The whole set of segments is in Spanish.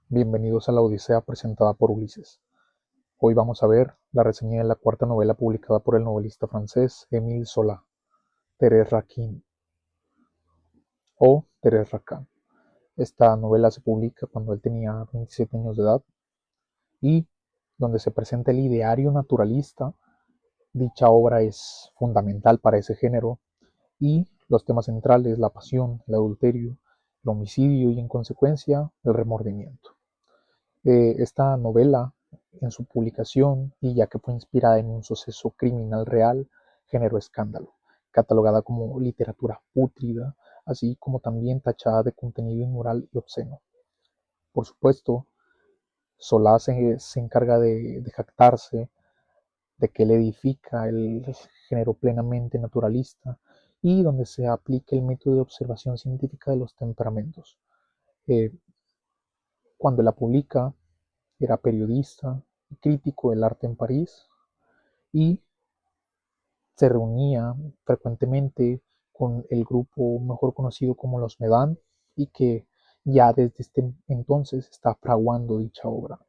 Bienvenidos a la Odisea presentada por Ulises. Hoy vamos a ver la reseña de la cuarta novela publicada por el novelista francés Émile Zola, Thérèse Raquin o Thérèse Raquin. Esta novela se publica cuando él tenía 27 años de edad y donde se presenta el ideario naturalista. Dicha obra es fundamental para ese género y los temas centrales, la pasión, el adulterio, el homicidio y en consecuencia el remordimiento. Esta novela, en su publicación, y ya que fue inspirada en un suceso criminal real, generó escándalo, catalogada como literatura pútrida, así como también tachada de contenido inmoral y obsceno. Por supuesto, Solá se encarga de jactarse de que él edifica el género plenamente naturalista y donde se aplica el método de observación científica de los temperamentos. Eh, Cuando la publica, era periodista y crítico del arte en París y se reunía frecuentemente con el grupo mejor conocido como los Medan y que ya desde este entonces está fraguando dicha obra.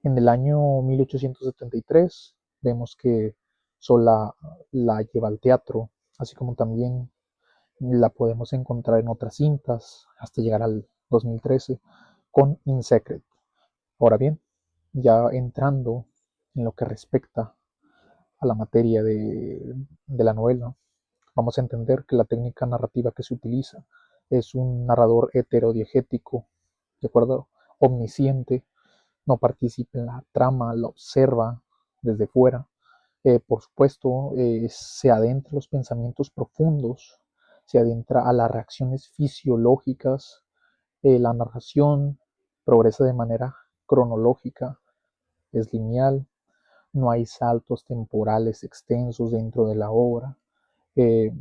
En el año 1873 vemos que Sola la lleva al teatro, así como también la podemos encontrar en otras cintas hasta llegar al 2013 con In Secret. Ahora bien, ya entrando en lo que respecta a la materia de la novela, vamos a entender que la técnica narrativa que se utiliza es un narrador heterodiegético, ¿de acuerdo? Omnisciente, no participa en la trama, la observa desde fuera. Por supuesto, se adentra en los pensamientos profundos, se adentra a las reacciones fisiológicas, la narración progresa de manera cronológica, es lineal, no hay saltos temporales extensos dentro de la obra. Eh,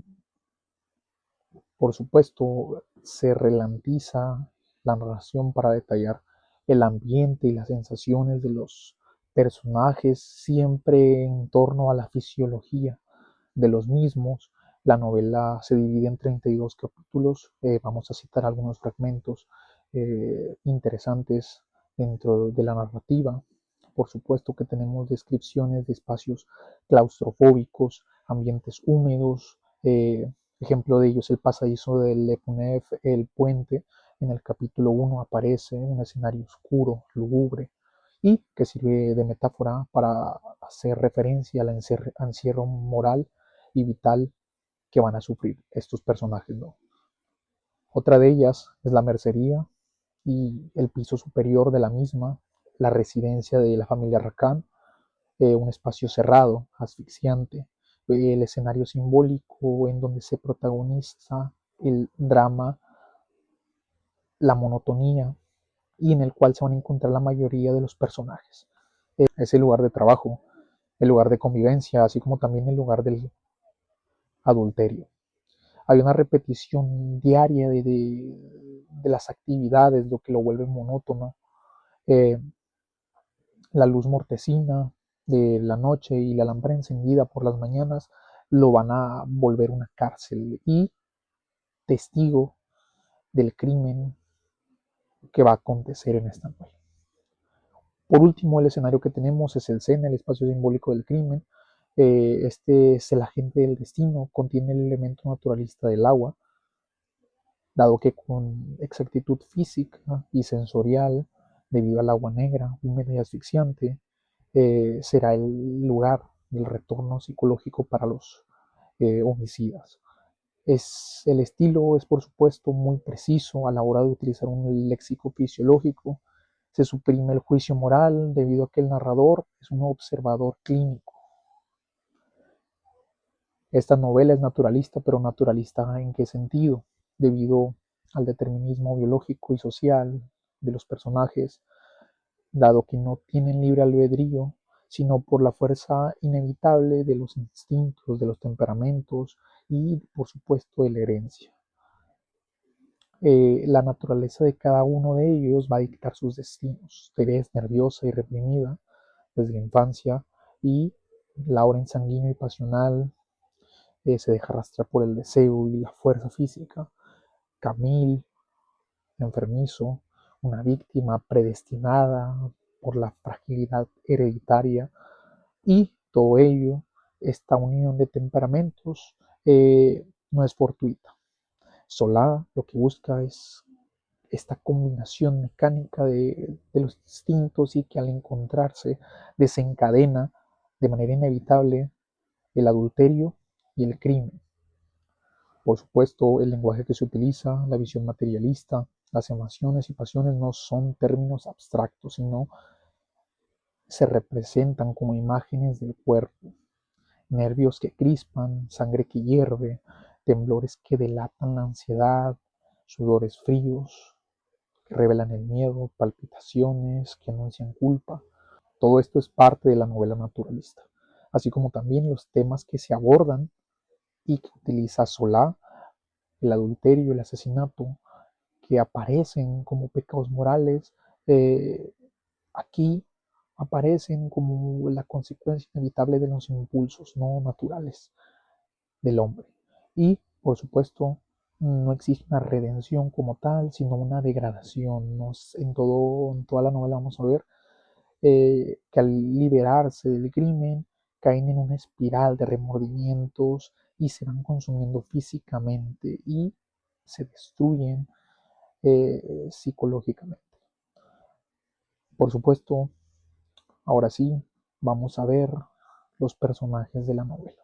por supuesto, se relantiza la narración para detallar el ambiente y las sensaciones de los personajes, siempre en torno a la fisiología de los mismos. La novela se divide en 32 capítulos. Vamos a citar algunos fragmentos interesantes dentro de la narrativa. Por supuesto que tenemos descripciones de espacios claustrofóbicos, ambientes húmedos. Ejemplo de ello es el pasadizo del Le Ponef, el puente. En el capítulo 1 aparece un escenario oscuro, lúgubre, y que sirve de metáfora para hacer referencia al encierro moral y vital que van a sufrir estos personajes, ¿no? Otra de ellas es la mercería y el piso superior de la misma, la residencia de la familia Rakan, un espacio cerrado, asfixiante, el escenario simbólico en donde se protagoniza el drama, la monotonía y en el cual se van a encontrar la mayoría de los personajes. Es el lugar de trabajo, el lugar de convivencia, así como también el lugar del adulterio. Hay una repetición diaria de las actividades, lo que lo vuelve monótono. Eh, la luz mortecina de la noche y la lámpara encendida por las mañanas lo van a volver una cárcel y testigo del crimen que va a acontecer en esta noche. Por último, el escenario que tenemos es el Sena, el espacio simbólico del crimen. Este es el agente del destino, contiene el elemento naturalista del agua, dado que con exactitud física y sensorial, debido al agua negra, húmeda y asfixiante, será el lugar del retorno psicológico para los homicidas. El estilo es, por supuesto, muy preciso a la hora de utilizar un léxico fisiológico. Se suprime el juicio moral debido a que el narrador es un observador clínico. Esta novela es naturalista, pero naturalista ¿en qué sentido? Debido al determinismo biológico y social de los personajes, dado que no tienen libre albedrío, sino por la fuerza inevitable de los instintos, de los temperamentos y, por supuesto, de la herencia. La naturaleza de cada uno de ellos va a dictar sus destinos. Teresa es nerviosa y reprimida desde la infancia y Laura sanguíneo y pasional, se deja arrastrar por el deseo y la fuerza física. Camille, enfermizo, una víctima predestinada por la fragilidad hereditaria y todo ello, esta unión de temperamentos no es fortuita. Solá lo que busca es esta combinación mecánica de los instintos y que al encontrarse desencadena de manera inevitable el adulterio y el crimen. Por supuesto, el lenguaje que se utiliza, la visión materialista, las emociones y pasiones no son términos abstractos, sino se representan como imágenes del cuerpo, nervios que crispan, sangre que hierve, temblores que delatan la ansiedad, sudores fríos que revelan el miedo, palpitaciones que anuncian culpa. Todo esto es parte de la novela naturalista, así como también los temas que se abordan y que utiliza Solá, el adulterio, el asesinato, que aparecen como pecados morales, aquí aparecen como la consecuencia inevitable de los impulsos no naturales del hombre. Y, por supuesto, no existe una redención como tal, sino una degradación. En toda la novela vamos a ver que al liberarse del crimen caen en una espiral de remordimientos y se van consumiendo físicamente y se destruyen psicológicamente. Por supuesto, ahora sí, vamos a ver los personajes de la novela.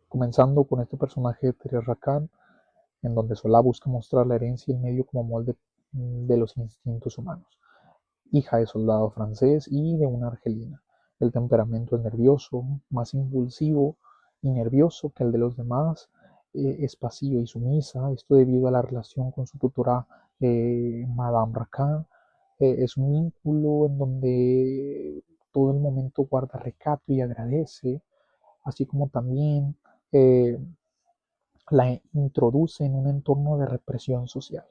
Comenzando con este personaje de Thérèse Raquin, en donde Solá busca mostrar la herencia y el medio como molde de los instintos humanos. Hija de soldado francés y de una argelina. El temperamento es nervioso, más impulsivo y nervioso que el de los demás. Es pasiva y sumisa, esto debido a la relación con su tutora Madame Raquin. Es un vínculo en donde todo el momento guarda recato y agradece, así como también eh, la introduce en un entorno de represión social.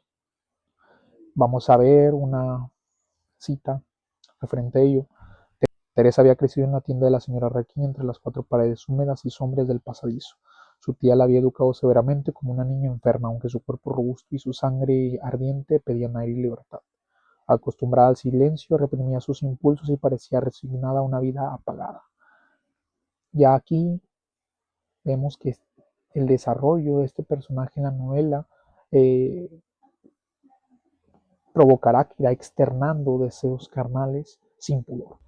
Vamos a ver una cita referente a ello. Teresa había crecido en la tienda de la señora Raquin entre las cuatro paredes húmedas y sombrías del pasadizo. Su tía la había educado severamente como una niña enferma, aunque su cuerpo robusto y su sangre ardiente pedían aire y libertad. Acostumbrada al silencio, reprimía sus impulsos y parecía resignada a una vida apagada. Ya aquí vemos que el desarrollo de este personaje en la novela eh, provocará que irá externando deseos carnales sin pudor.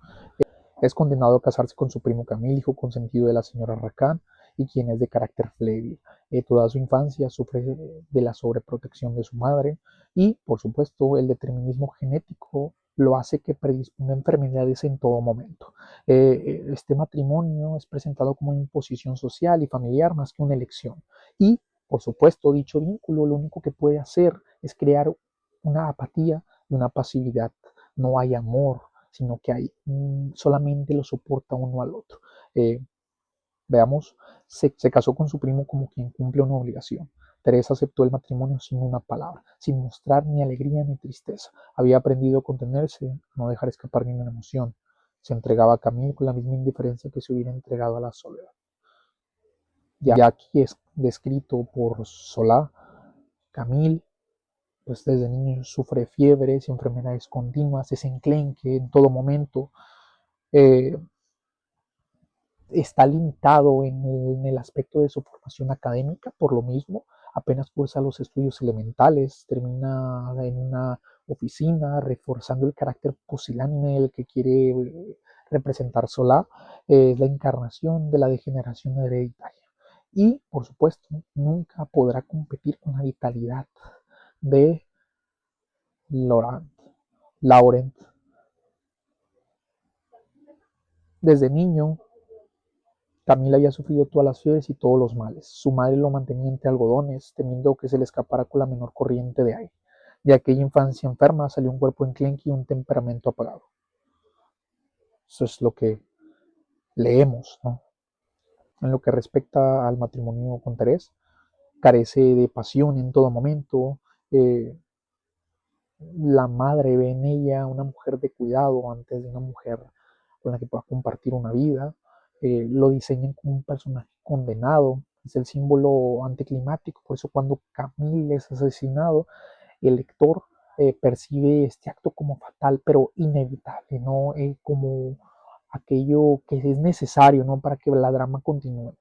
Es condenado a casarse con su primo Camille, hijo consentido de la señora Raquin, y quien es de carácter flébil. Toda su infancia sufre de la sobreprotección de su madre y, por supuesto, el determinismo genético lo hace que predisponga a enfermedades en todo momento. Este matrimonio es presentado como una imposición social y familiar más que una elección. Y, por supuesto, dicho vínculo lo único que puede hacer es crear una apatía y una pasividad. No hay amor, sino que hay solamente lo soporta uno al otro. Veamos, se casó con su primo como quien cumple una obligación. Teresa aceptó el matrimonio sin una palabra, sin mostrar ni alegría ni tristeza. Había aprendido a contenerse, a no dejar escapar ni una emoción. Se entregaba a Camille con la misma indiferencia que se hubiera entregado a la soledad. Ya aquí es descrito por Solá, Camille pues desde niño sufre fiebres y enfermedades continuas, es enclenque en todo momento, eh, está limitado en el aspecto de su formación académica, por lo mismo, apenas cursa los estudios elementales, termina en una oficina, reforzando el carácter pusilánime del que quiere representar Solá, es la encarnación de la degeneración hereditaria. Y, por supuesto, nunca podrá competir con la vitalidad de Laurent. Desde niño, Camila había sufrido todas las fiebres y todos los males. Su madre lo mantenía entre algodones, temiendo que se le escapara con la menor corriente de aire. De aquella infancia enferma salió un cuerpo enclenque y un temperamento apagado. Eso es lo que leemos, ¿no? En lo que respecta al matrimonio con Teresa, carece de pasión en todo momento. La madre ve en ella una mujer de cuidado antes de una mujer con la que pueda compartir una vida. Lo diseñan como un personaje condenado, es el símbolo anticlimático. Por eso cuando Camille es asesinado, el lector percibe este acto como fatal, pero inevitable, ¿no? Como aquello que es necesario, ¿no? Para que la drama continúe.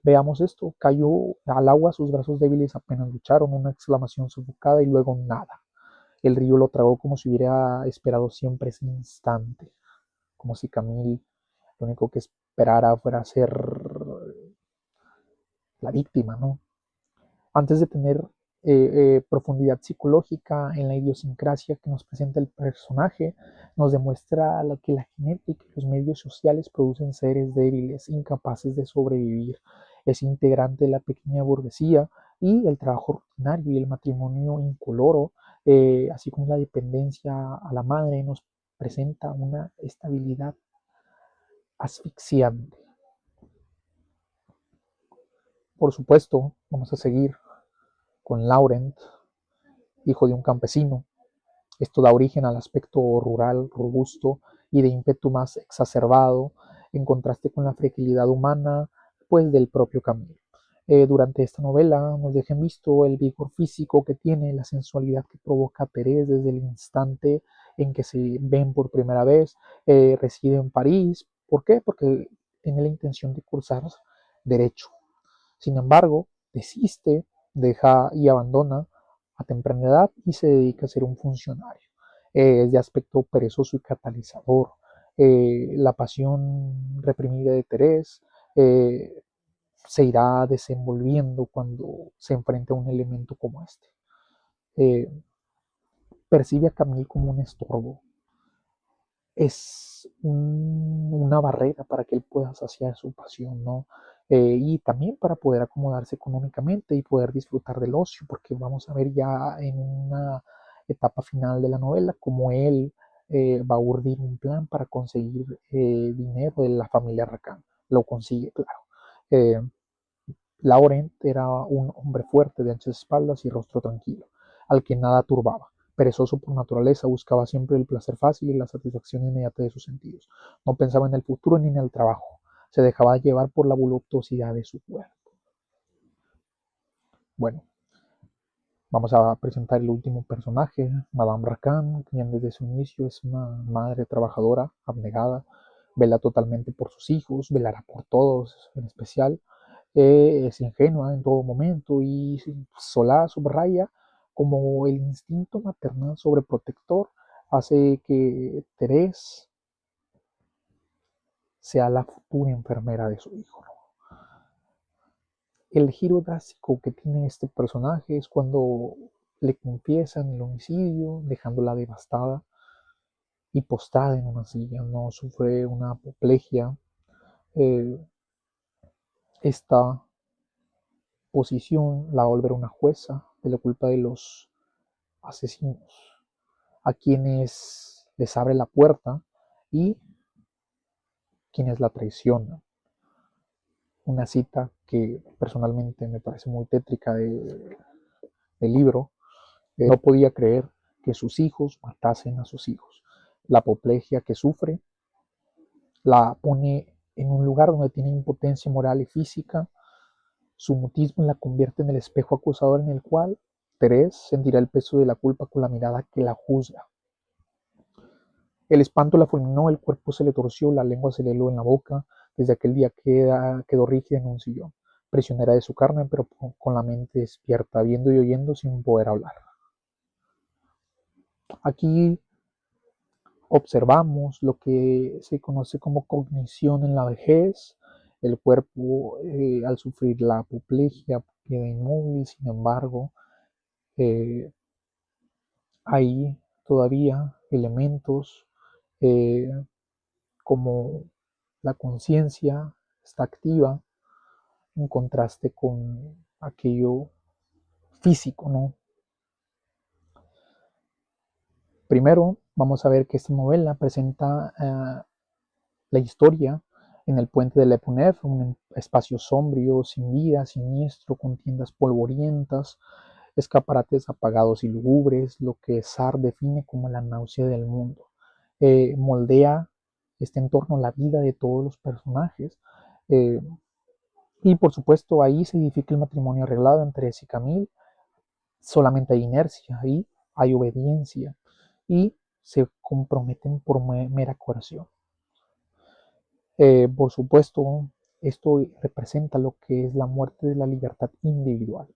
Veamos esto, cayó al agua, sus brazos débiles apenas lucharon, una exclamación sofocada y luego nada. El río lo tragó como si hubiera esperado siempre ese instante, como si Camille lo único que esperara fuera ser la víctima, ¿no? Antes de tener profundidad psicológica en la idiosincrasia que nos presenta el personaje, nos demuestra que la genética y los medios sociales producen seres débiles, incapaces de sobrevivir. Es integrante de la pequeña burguesía y el trabajo rutinario y el matrimonio incoloro, así como la dependencia a la madre, nos presenta una estabilidad asfixiante. Por supuesto, vamos a seguir con Laurent, hijo de un campesino. Esto da origen al aspecto rural, robusto y de ímpetu más exacerbado, en contraste con la fragilidad humana, pues del propio Camille. Durante esta novela nos dejan visto el vigor físico que tiene, la sensualidad que provoca Thérèse desde el instante en que se ven por primera vez. Reside en París. ¿Por qué? Porque tiene la intención de cursar derecho. Sin embargo, desiste, deja y abandona a temprana edad y se dedica a ser un funcionario. Es de aspecto perezoso y catalizador. La pasión reprimida de Thérèse se irá desenvolviendo cuando se enfrenta a un elemento como este. Eh, Percibe a Camille como un estorbo, es una barrera para que él pueda saciar su pasión, ¿no? Y también para poder acomodarse económicamente y poder disfrutar del ocio, porque vamos a ver ya en una etapa final de la novela cómo él va a urdir un plan para conseguir dinero de la familia Rakan. Lo consigue, claro. Eh, Laurent era un hombre fuerte, de anchas espaldas y rostro tranquilo, al que nada turbaba. Perezoso por naturaleza, buscaba siempre el placer fácil y la satisfacción inmediata de sus sentidos. No pensaba en el futuro ni en el trabajo. Se dejaba llevar por la voluptuosidad de su cuerpo. Bueno, vamos a presentar el último personaje, Madame Racan, quien desde su inicio es una madre trabajadora, abnegada, vela totalmente por sus hijos, velará por todos en especial, es ingenua en todo momento y Solá subraya como el instinto maternal sobreprotector hace que Thérèse sea la futura enfermera de su hijo, ¿no? El giro drástico que tiene este personaje es cuando le confiesan el homicidio, dejándola devastada y postrada en una silla, no sufre una apoplejía. Eh, esta posición la va a volver una jueza de la culpa de los asesinos, a quienes les abre la puerta y quienes la traicionan. Una cita que personalmente me parece muy tétrica del libro. No podía creer que sus hijos matasen a sus hijos. La apoplejia que sufre la pone en un lugar donde tiene impotencia moral y física. Su mutismo la convierte en el espejo acusador en el cual Thérèse sentirá el peso de la culpa con la mirada que la juzga. El espanto la fulminó, el cuerpo se le torció, la lengua se le heló en la boca. Desde aquel día quedó rígida en un sillón, prisionera de su carne, pero con la mente despierta, viendo y oyendo sin poder hablar. Aquí observamos lo que se conoce como cognición en la vejez. El cuerpo, al sufrir la apoplejia, queda inmóvil, sin embargo, eh, hay todavía elementos eh, como la conciencia está activa en contraste con aquello físico, ¿no? Primero, vamos a ver que esta novela presenta la historia en el puente de Lepunef, un espacio sombrío, sin vida, siniestro, con tiendas polvorientas, escaparates apagados y lúgubres, lo que Sartre define como la náusea del mundo. Moldea este entorno la vida de todos los personajes, eh, Y por supuesto ahí se edifica el matrimonio arreglado entre Teres y Camille. Solamente hay inercia y hay obediencia y se comprometen por mera coerción. Por supuesto, esto representa lo que es la muerte de la libertad individual,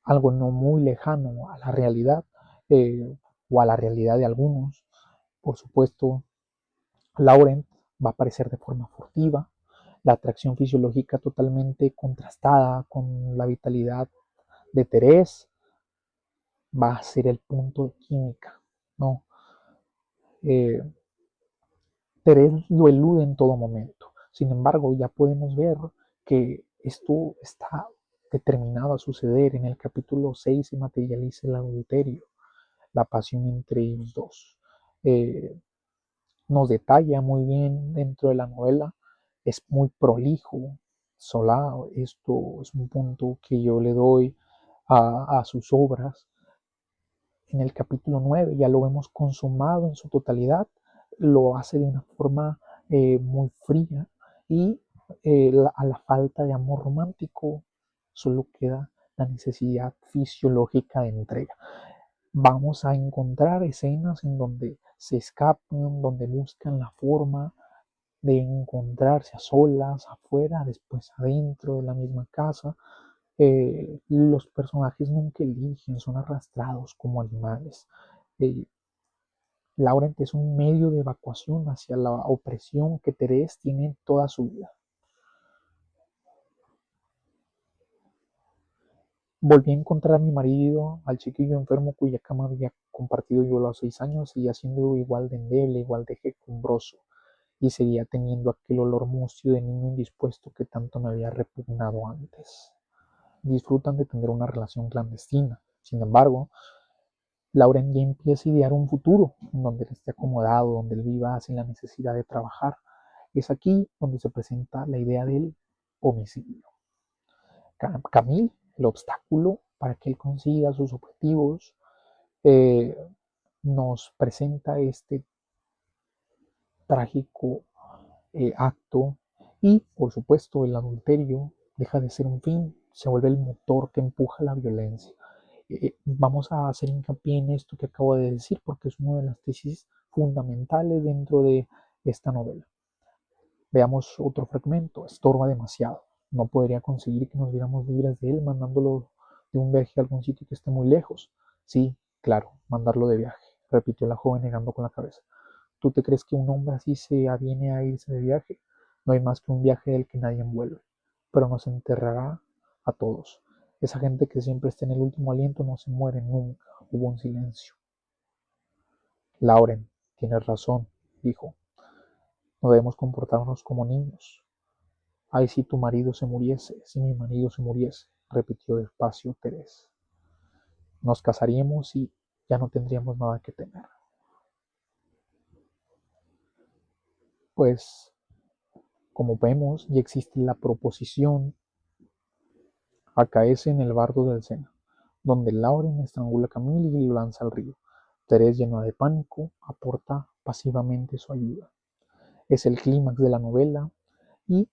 algo no muy lejano a la realidad o a la realidad de algunos. Por supuesto, Laurent va a aparecer de forma furtiva, la atracción fisiológica totalmente contrastada con la vitalidad de Thérèse va a ser el punto de química, ¿no? Eh, Thérèse lo elude en todo momento. Sin embargo, ya podemos ver que esto está determinado a suceder. En el capítulo 6 se materializa el adulterio, la pasión entre ellos dos. Eh, Nos detalla muy bien dentro de la novela, es muy prolijo. Solá, esto es un punto que yo le doy a sus obras. En el capítulo 9 ya lo vemos consumado en su totalidad, lo hace de una forma muy fría y a la falta de amor romántico solo queda la necesidad fisiológica de entrega. Vamos a encontrar escenas en donde se escapan, donde buscan la forma de encontrarse a solas, afuera, después adentro de la misma casa. Los personajes nunca eligen, son arrastrados como animales. Eh, Laurent es un medio de evacuación hacia la opresión que Thérèse tiene toda su vida. Volví a encontrar a mi marido, al chiquillo enfermo cuya cama había compartido yo a los 6 años, seguía siendo igual de endeble, igual de quejumbroso, y seguía teniendo aquel olor musio de niño indispuesto que tanto me había repugnado antes. Disfrutan de tener una relación clandestina. Sin embargo, Lauren ya empieza a idear un futuro en donde él esté acomodado, donde él viva sin la necesidad de trabajar. Es aquí donde se presenta la idea del homicidio. Camille, el obstáculo para que él consiga sus objetivos, eh, nos presenta este trágico acto y, por supuesto, el adulterio deja de ser un fin, se vuelve el motor que empuja la violencia. Vamos a hacer hincapié en esto que acabo de decir porque es una de las tesis fundamentales dentro de esta novela. Veamos otro fragmento. Estorba demasiado. No podría conseguir que nos viéramos libres de él mandándolo de un viaje a algún sitio que esté muy lejos. Sí, claro, mandarlo de viaje, repitió la joven negando con la cabeza. ¿Tú te crees que un hombre así se aviene a irse de viaje? No hay más que un viaje del que nadie vuelve, pero nos enterrará a todos. Esa gente que siempre está en el último aliento no se muere nunca. Hubo un silencio. Lauren, tienes razón, dijo. No debemos comportarnos como niños. Ay, si tu marido se muriese, si mi marido se muriese, repitió despacio Thérèse. Nos casaríamos y ya no tendríamos nada que temer. Pues, como vemos, ya existe la proposición acaece en el bardo del Sena, donde Lauren estrangula a Camille y lo lanza al río. Thérèse, llena de pánico, aporta pasivamente su ayuda. Es el clímax de la novela y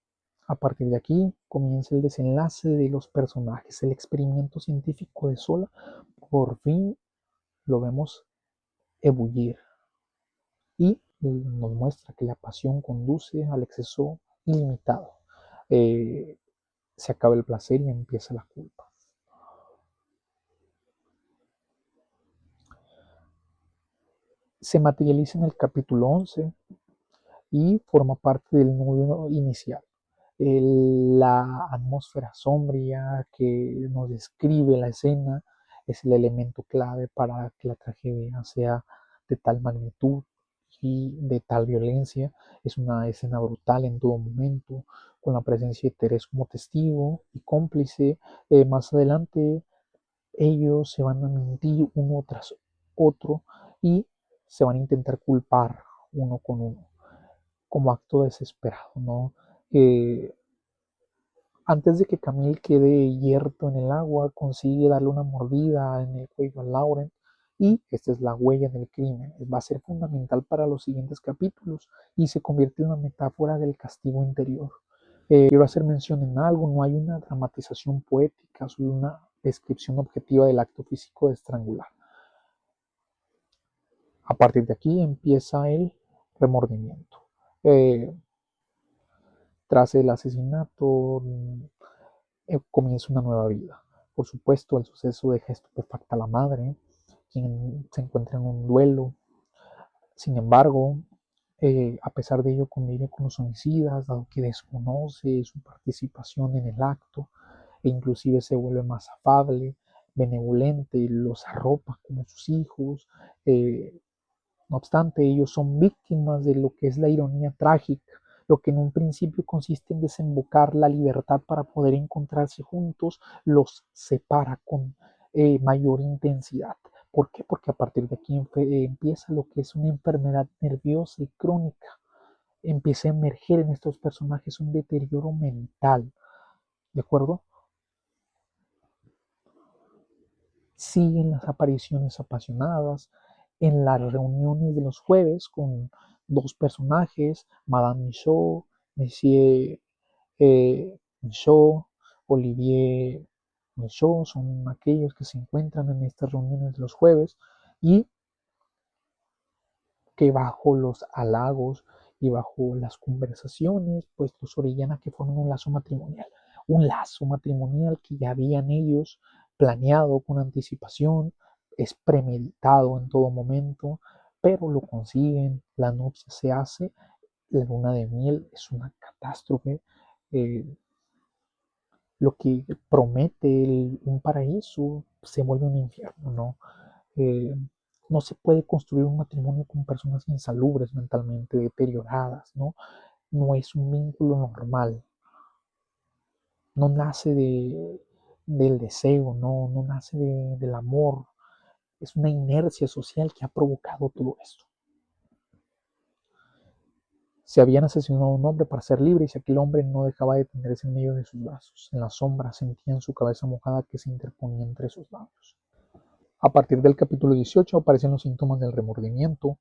a partir de aquí comienza el desenlace de los personajes. El experimento científico de Sola por fin lo vemos ebullir y nos muestra que la pasión conduce al exceso ilimitado. Eh, Se acaba el placer y empieza la culpa. Se materializa en el capítulo 11 y forma parte del nudo inicial. La atmósfera sombría que nos describe la escena es el elemento clave para que la tragedia sea de tal magnitud y de tal violencia. Es una escena brutal en todo momento, con la presencia de Teres como testigo y cómplice. Más adelante ellos se van a mentir uno tras otro y se van a intentar culpar uno con uno como acto desesperado, ¿no? Eh, Antes de que Camille quede yerto en el agua, consigue darle una mordida en el cuello a Lauren y esta es la huella del crimen. Va a ser fundamental para los siguientes capítulos y se convierte en una metáfora del castigo interior. Quiero hacer mención en algo, no hay una dramatización poética, solo una descripción objetiva del acto físico de estrangular. A partir de aquí empieza el remordimiento. Tras el asesinato comienza una nueva vida. Por supuesto, el suceso deja estupefacta a la madre, quien se encuentra en un duelo. Sin embargo, a pesar de ello convive con los homicidas, dado que desconoce su participación en el acto e inclusive se vuelve más afable, benevolente, los arropa como sus hijos. No obstante, ellos son víctimas de lo que es la ironía trágica, lo que en un principio consiste en desembocar la libertad para poder encontrarse juntos, los separa con mayor intensidad. ¿Por qué? Porque a partir de aquí empieza lo que es una enfermedad nerviosa y crónica. Empieza a emerger en estos personajes un deterioro mental, ¿de acuerdo? Siguen las apariciones apasionadas en las reuniones de los jueves con dos personajes, Madame Michaud, Monsieur Michaud, Olivier Michaud, son aquellos que se encuentran en estas reuniones de los jueves y que bajo los halagos y bajo las conversaciones, pues los orillan a que formen un lazo matrimonial que ya habían ellos planeado con anticipación, es premeditado en todo momento, pero lo consiguen, la nupcia se hace, la luna de miel es una catástrofe, eh, lo que promete un paraíso se vuelve un infierno, ¿no? Eh, no se puede construir un matrimonio con personas insalubres mentalmente, deterioradas, ¿no? No es un vínculo normal, no nace del deseo, no nace del amor, es una inercia social que ha provocado todo esto. Se habían asesinado a un hombre para ser libres y aquel hombre no dejaba de tenerse en medio de sus brazos. En la sombra sentían su cabeza mojada que se interponía entre sus labios. A partir del capítulo 18 aparecen los síntomas del remordimiento,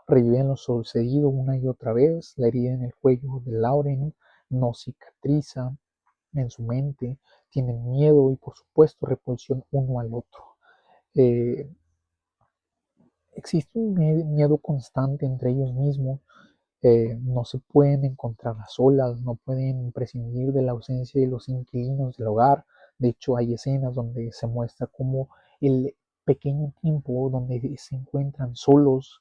reviven lo sucedido una y otra vez, la herida en el cuello de Lauren no cicatriza en su mente, tienen miedo y por supuesto repulsión uno al otro. Eh, Existe un miedo constante entre ellos mismos, no se pueden encontrar a solas, no pueden prescindir de la ausencia de los inquilinos del hogar. De hecho, hay escenas donde se muestra como el pequeño tiempo donde se encuentran solos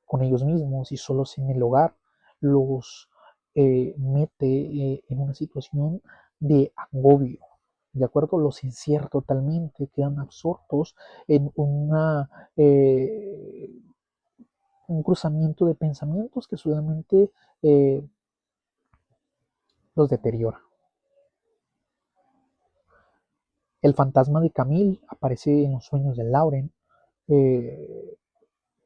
con ellos mismos y solos en el hogar los mete en una situación de agobio. ¿De acuerdo? Los encierra totalmente, quedan absortos en un cruzamiento de pensamientos que solamente eh, los deteriora. El fantasma de Camille aparece en los sueños de Lauren. Eh,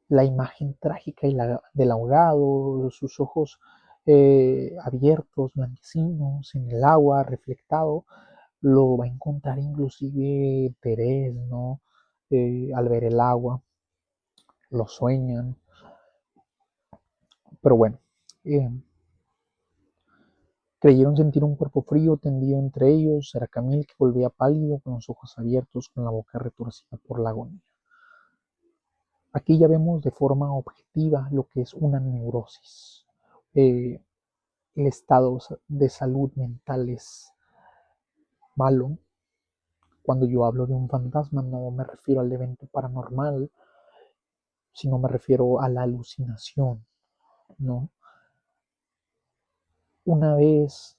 la imagen trágica del ahogado, sus ojos abiertos, blanquecinos, en el agua, reflectado, lo va a encontrar inclusive Terés, ¿no? Al ver el agua, lo sueñan, pero bueno, eh, creyeron sentir un cuerpo frío tendido entre ellos, era Camille que volvía pálido, con los ojos abiertos, con la boca retorcida por la agonía. Aquí ya vemos de forma objetiva lo que es una neurosis. Eh, el estado de salud mental es malo. Cuando yo hablo de un fantasma no me refiero al evento paranormal, sino me refiero a la alucinación, ¿no? Una vez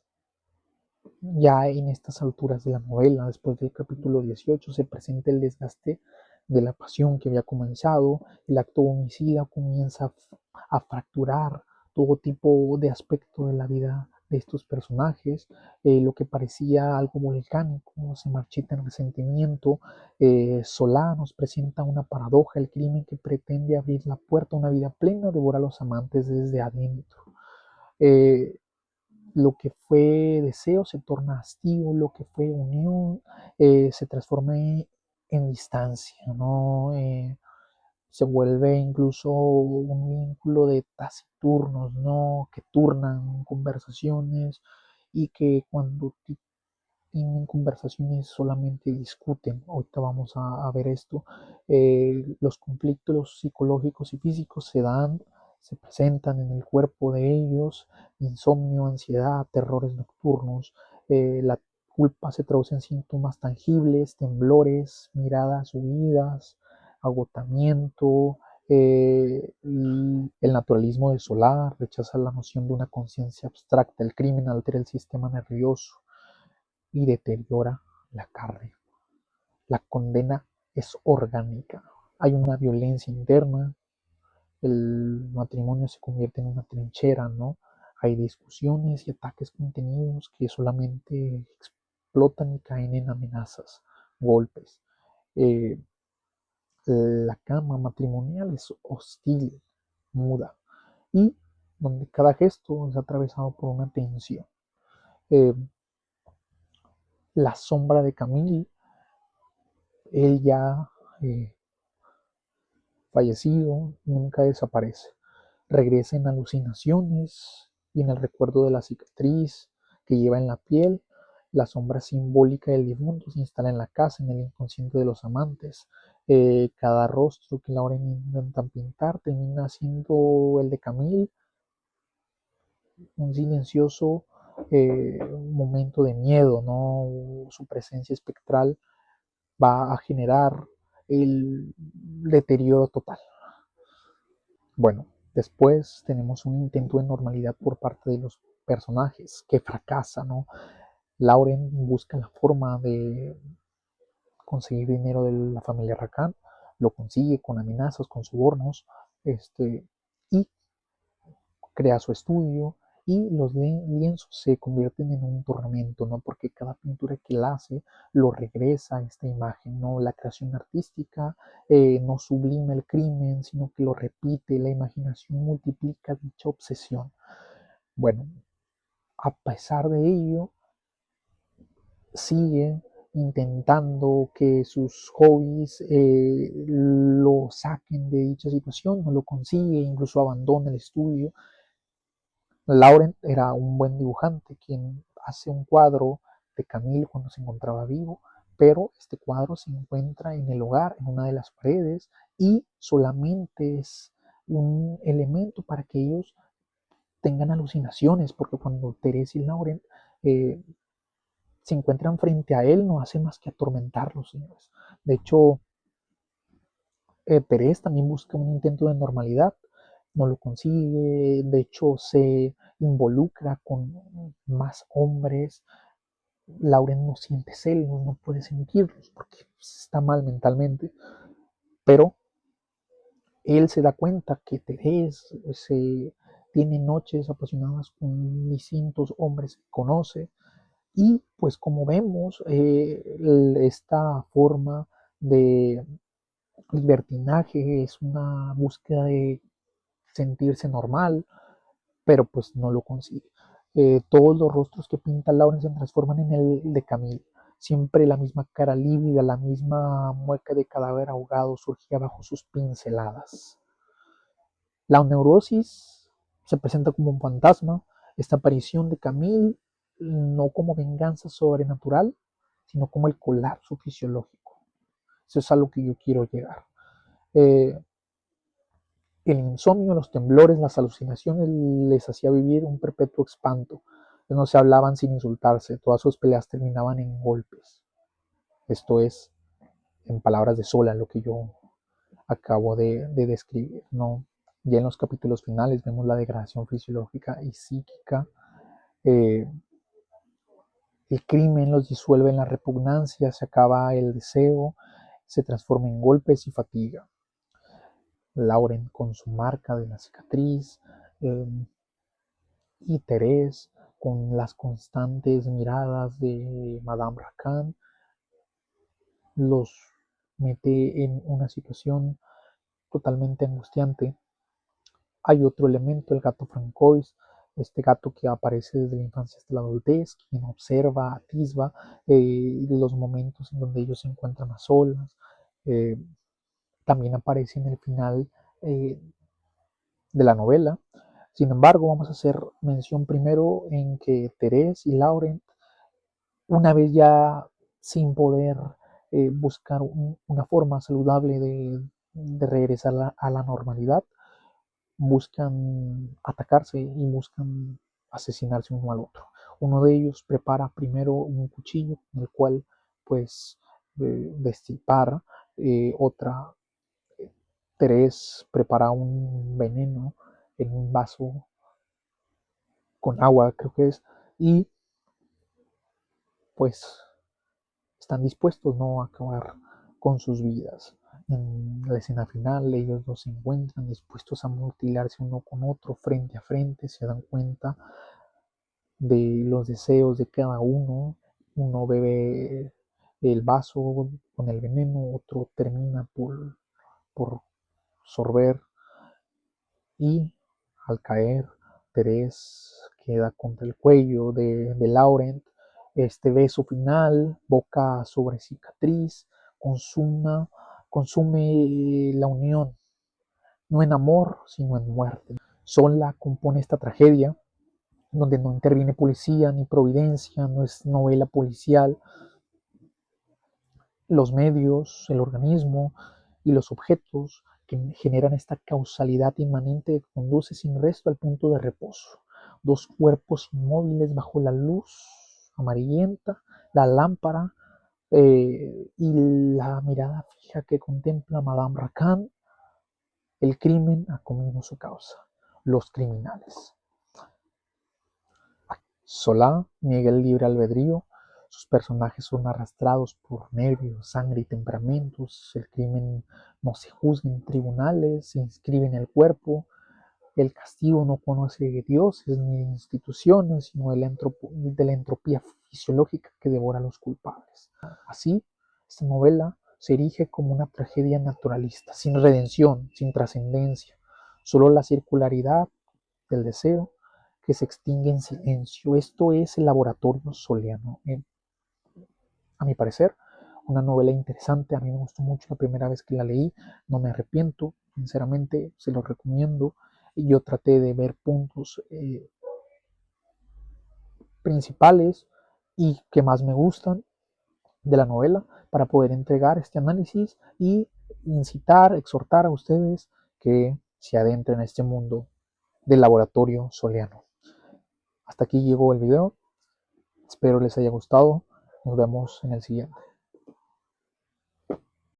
ya en estas alturas de la novela, después del capítulo 18, se presenta el desgaste de la pasión que había comenzado, el acto homicida comienza a fracturar todo tipo de aspecto de la vida de estos personajes, lo que parecía algo volcánico se marchita en resentimiento. Solá nos presenta una paradoja, el crimen que pretende abrir la puerta a una vida plena devora a los amantes desde adentro. Eh, lo que fue deseo se torna hastío, lo que fue unión se transforma en distancia, ¿no? Se vuelve incluso un vínculo de taciturnos, ¿no? Que turnan conversaciones y que cuando tienen conversaciones solamente discuten. Ahorita vamos a ver esto. Los conflictos psicológicos y físicos se presentan en el cuerpo de ellos: insomnio, ansiedad, terrores nocturnos. La culpa se traduce en síntomas tangibles: temblores, miradas huidas, agotamiento. El naturalismo de Solar rechaza la noción de una conciencia abstracta. El crimen altera el sistema nervioso y deteriora la carne. La condena es orgánica. Hay una violencia interna, el matrimonio se convierte en una trinchera, ¿no? Hay discusiones y ataques contenidos que solamente explotan y caen en amenazas, golpes. Eh, la cama matrimonial es hostil, muda, y donde cada gesto es atravesado por una tensión. Eh, la sombra de Camille, él ya fallecido, nunca desaparece. Regresa en alucinaciones y en el recuerdo de la cicatriz que lleva en la piel. La sombra simbólica del difunto se instala en la casa, en el inconsciente de los amantes. Cada rostro que Lauren intenta pintar termina siendo el de Camille, un silencioso momento de miedo, ¿no? Su presencia espectral va a generar el deterioro total. Bueno, después tenemos un intento de normalidad por parte de los personajes que fracasa, ¿no? Lauren busca la forma de conseguir dinero de la familia Rakan, lo consigue con amenazas, con sobornos, y crea su estudio, y los lienzos se convierten en un tormento, ¿no? Porque cada pintura que él hace lo regresa a esta imagen, ¿no? La creación artística no sublima el crimen, sino que lo repite. La imaginación multiplica dicha obsesión. Bueno, a pesar de ello, sigue intentando que sus hobbies lo saquen de dicha situación, no lo consigue, incluso abandona el estudio. Laurent era un buen dibujante quien hace un cuadro de Camille cuando se encontraba vivo, pero este cuadro se encuentra en el hogar, en una de las paredes, y solamente es un elemento para que ellos tengan alucinaciones, porque cuando Thérèse y Laurent eh, se encuentran frente a él, no hace más que atormentarlos, señores. De hecho, Thérèse también busca un intento de normalidad, no lo consigue. De hecho, se involucra con más hombres. Lauren no siente celos, no puede sentirlos porque está mal mentalmente, pero él se da cuenta que Thérèse tiene noches apasionadas con distintos hombres que conoce, y pues como vemos, esta forma de libertinaje es una búsqueda de sentirse normal, pero pues no lo consigue. Todos los rostros que pinta Lauren se transforman en el de Camille. Siempre la misma cara lívida, la misma mueca de cadáver ahogado surgía bajo sus pinceladas. La neurosis se presenta como un fantasma, esta aparición de Camille, no como venganza sobrenatural, sino como el colapso fisiológico. Eso es a lo que yo quiero llegar. Eh, El insomnio, los temblores, las alucinaciones les hacía vivir un perpetuo espanto. No se hablaban sin insultarse, todas sus peleas terminaban en golpes. Esto es, en palabras de Sola, lo que yo acabo de describir, ¿no? Ya en los capítulos finales vemos la degradación fisiológica y psíquica. Eh, el crimen los disuelve en la repugnancia, se acaba el deseo, se transforma en golpes y fatiga. Lauren con su marca de la cicatriz, y Thérèse con las constantes miradas de Madame Racan los mete en una situación totalmente angustiante. Hay otro elemento, el gato Francois, este gato que aparece desde la infancia hasta la adultez, quien observa, atisba los momentos en donde ellos se encuentran a solas. Eh, También aparece en el final de la novela. Sin embargo, vamos a hacer mención primero en que Thérèse y Laurent, una vez ya sin poder buscar una forma saludable de regresar a la normalidad, buscan atacarse y buscan asesinarse uno al otro. Uno de ellos prepara primero un cuchillo en el cual pues destipar, otra, Thérèse prepara un veneno en un vaso con agua, creo que es, y pues están dispuestos no a acabar con sus vidas. En la escena final ellos dos se encuentran dispuestos a mutilarse uno con otro frente a frente, se dan cuenta de los deseos de cada uno. Uno bebe el vaso con el veneno, otro termina por sorber y al caer Thérèse queda contra el cuello de Laurent. Este beso final, boca sobre cicatriz, consume la unión, no en amor, sino en muerte. Sola compone esta tragedia, donde no interviene policía ni providencia, no es novela policial. Los medios, el organismo y los objetos que generan esta causalidad inmanente que conduce sin resto al punto de reposo. Dos cuerpos inmóviles bajo la luz amarillenta, la lámpara y la mirada fija que contempla Madame Racan. El crimen ha comido su causa, los criminales. Solá niega el libre albedrío, sus personajes son arrastrados por nervios, sangre y temperamentos, el crimen no se juzga en tribunales, se inscribe en el cuerpo, el castigo no conoce de dioses ni de instituciones, sino de la entropía fisiológica que devora a los culpables. Así, esta novela se erige como una tragedia naturalista, sin redención, sin trascendencia, solo la circularidad del deseo que se extingue en silencio. Esto es el laboratorio soliano. A mi parecer, una novela interesante. A mí me gustó mucho la primera vez que la leí. No me arrepiento. Sinceramente, se lo recomiendo. Yo traté de ver puntos principales y que más me gustan de la novela para poder entregar este análisis y incitar, exhortar a ustedes que se adentren en este mundo del laboratorio soliano. Hasta aquí llegó el video. Espero les haya gustado. Nos vemos en el siguiente.